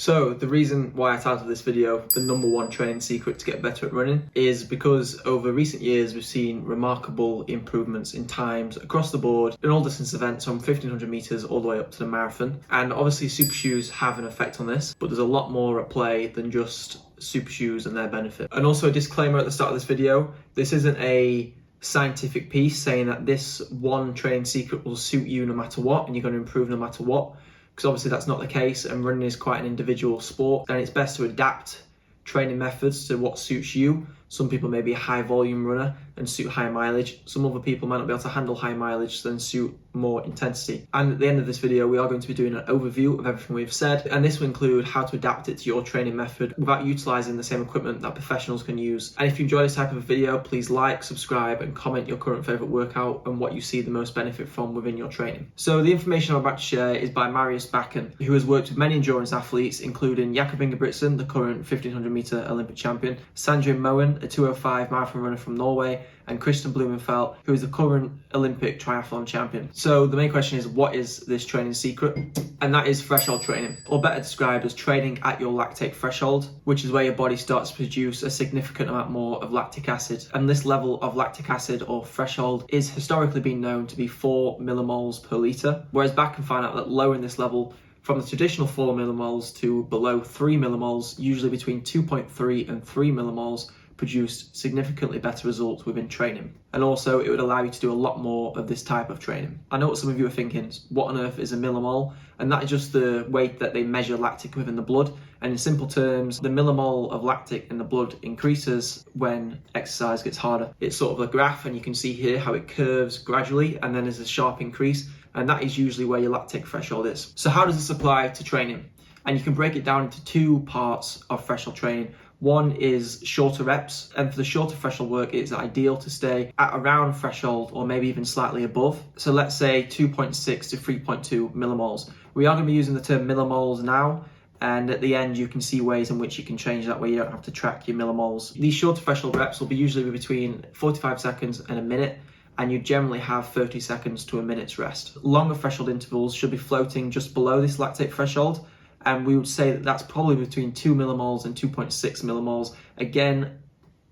So the reason why I titled this video, the #1 training secret to get better at running, is because over recent years we've seen remarkable improvements in times across the board in all distance events from 1500 meters all the way up to the marathon. And obviously super shoes have an effect on this, but there's a lot more at play than just super shoes and their benefit. And also a disclaimer at the start of this video, this isn't a scientific piece saying that this one training secret will suit you no matter what and you're going to improve no matter what, because obviously that's not the case, and running is quite an individual sport and it's best to adapt training methods to what suits you. Some people may be a high volume runner and suit high mileage. Some other people might not be able to handle high mileage, then suit more intensity. And at the end of this video, we are going to be doing an overview of everything we've said, and this will include how to adapt it to your training method without utilizing the same equipment that professionals can use. And if you enjoy this type of video, please like, subscribe, and comment your current favorite workout and what you see the most benefit from within your training. So the information I'm about to share is by Marius Bakken, who has worked with many endurance athletes, including Jakob Ingebrigtsen, the current 1500 meter Olympic champion, Sandre Moen, a 2:05 marathon runner from Norway, and Kristian blummenfelts, who is the current Olympic triathlon champion. So the main question is, what is this training secret? And that is threshold training, or better described as training at your lactate threshold, which is where your body starts to produce a significant amount more of lactic acid. And this level of lactic acid, or threshold, is historically been known to be 4 millimoles per litre, whereas Bakken found out that lowering this level from the traditional 4 millimoles to below 3 millimoles, usually between 2.3 and 3 millimoles, produced significantly better results within training. And also it would allow you to do a lot more of this type of training. I know what some of you are thinking, what on earth is a millimole? And that is just the weight that they measure lactic within the blood. And in simple terms, the millimole of lactic in the blood increases when exercise gets harder. It's sort of a graph, and you can see here how it curves gradually and then there's a sharp increase, and that is usually where your lactic threshold is. So how does this apply to training? And you can break it down into two parts of threshold training. One is shorter reps, and for the shorter threshold work, it's ideal to stay at around threshold or maybe even slightly above. So let's say 2.6 to 3.2 millimoles. We are going to be using the term millimoles now, and at the end you can see ways in which you can change that, where you don't have to track your millimoles. These shorter threshold reps will be usually between 45 seconds and a minute, and you generally have 30 seconds to a minute's rest. Longer threshold intervals should be floating just below this lactate threshold, and we would say that that's probably between 2 millimoles and 2.6 millimoles. Again,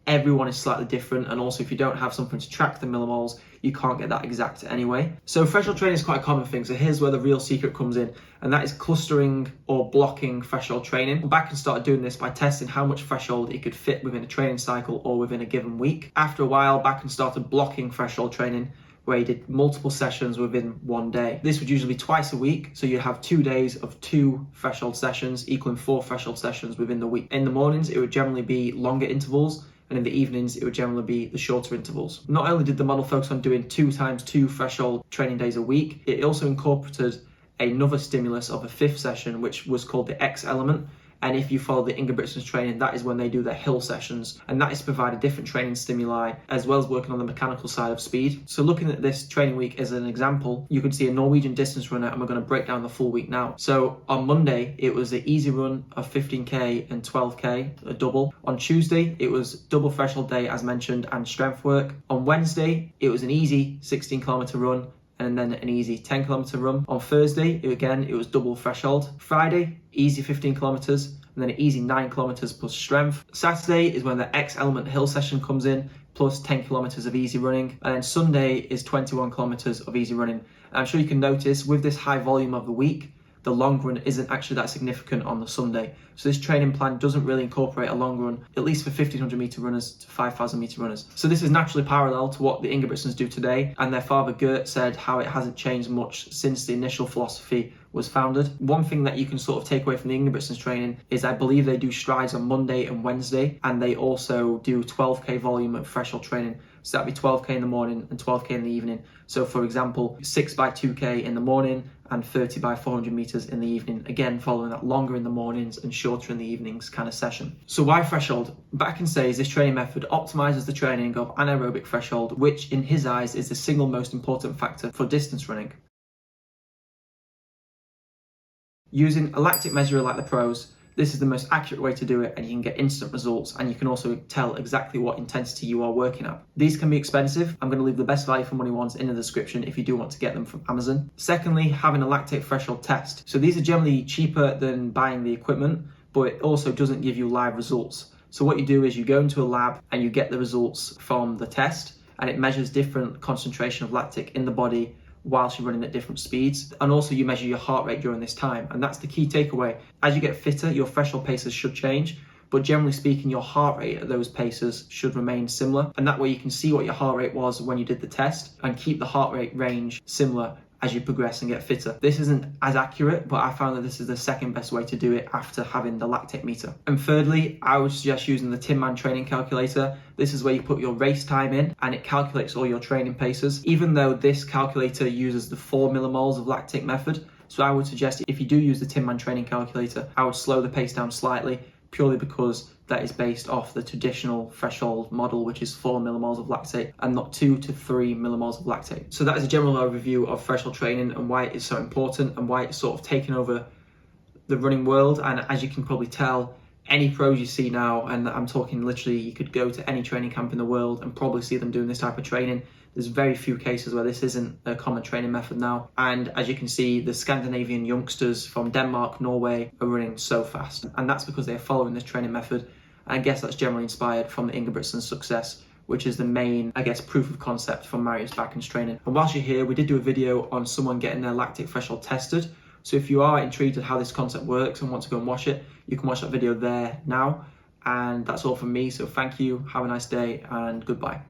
everyone is slightly different, and also if you don't have something to track the millimoles, you can't get that exact anyway. So threshold training is quite a common thing, so here's where the real secret comes in, and that is clustering or blocking threshold training. Bakken started doing this by testing how much threshold he could fit within a training cycle or within a given week. After a while, Bakken started blocking threshold training, where he did multiple sessions within one day. This would usually be twice a week, so you'd have 2 days of 2 threshold sessions, equaling 4 threshold sessions within the week. In the mornings, it would generally be longer intervals, and in the evenings, it would generally be the shorter intervals. Not only did the model focus on doing 2 times 2 threshold training days a week, it also incorporated another stimulus of a 5th session, which was called the X element. And if you follow the Ingebrigtsen's training, that is when they do their hill sessions. And that is to provide a different training stimuli, as well as working on the mechanical side of speed. So looking at this training week as an example, you can see a Norwegian distance runner, and we're going to break down the full week now. So on Monday, it was an easy run of 15K and 12K, a double. On Tuesday, it was double threshold day, as mentioned, and strength work. On Wednesday, it was an easy 16-kilometer run, and then an easy 10-kilometer run. On Thursday, it was double threshold. Friday, easy 15 kilometers, and then an easy 9 kilometers plus strength. Saturday is when the X element hill session comes in, plus 10 kilometers of easy running. And then Sunday is 21 kilometers of easy running. And I'm sure you can notice with this high volume of the week, the long run isn't actually that significant on the Sunday. So this training plan doesn't really incorporate a long run, at least for 1500 meter runners to 5000 meter runners. So this is naturally parallel to what the Ingebrigtsens do today, and their father Gert said how it hasn't changed much since the initial philosophy was founded. One thing that you can sort of take away from the Ingebrigtsens training is I believe they do strides on Monday and Wednesday, and they also do 12K volume of threshold training. So that'd be 12K in the morning and 12K in the evening. So for example, 6 by 2K in the morning and 30 by 400 meters in the evening. Again, following that longer in the mornings and shorter in the evenings kind of session. So why threshold? Bakken says this training method optimizes the training of anaerobic threshold, which in his eyes is the single most important factor for distance running. Using a lactic measurer like the pros, This is the most accurate way to do it, and you can get instant results, and you can also tell exactly what intensity you are working at. These can be expensive. I'm going to leave the best value for money ones in the description if you do want to get them from Amazon. Secondly, having a lactate threshold test. So these are generally cheaper than buying the equipment, but it also doesn't give you live results. So what you do is you go into a lab and you get the results from the test, and it measures different concentration of lactic in the body whilst you're running at different speeds. And also you measure your heart rate during this time. And that's the key takeaway. As you get fitter, your threshold paces should change, but generally speaking, your heart rate at those paces should remain similar. And that way you can see what your heart rate was when you did the test and keep the heart rate range similar as you progress and get fitter. This isn't as accurate, but I found that this is the second best way to do it after having the lactate meter. And thirdly, I would suggest using the Tin Man training calculator. This is where you put your race time in and it calculates all your training paces. Even though this calculator uses the 4 millimoles of lactic method, so I would suggest if you do use the Tin Man training calculator, I would slow the pace down slightly, purely because that is based off the traditional threshold model, which is 4 millimoles of lactate and not 2 to 3 millimoles of lactate. So that is a general overview of threshold training and why it is so important and why it's sort of taken over the running world. And as you can probably tell, any pros you see now, and I'm talking literally, you could go to any training camp in the world and probably see them doing this type of training. There's very few cases where this isn't a common training method now. And as you can see, the Scandinavian youngsters from Denmark, Norway are running so fast. And that's because they're following this training method. And I guess that's generally inspired from the Ingebrigtsen's success, which is the main, I guess, proof of concept from Marius Bakken's training. And whilst you're here, we did do a video on someone getting their lactic threshold tested. So if you are intrigued at how this concept works and want to go and watch it, you can watch that video there now. And that's all from me. So thank you, have a nice day, and goodbye.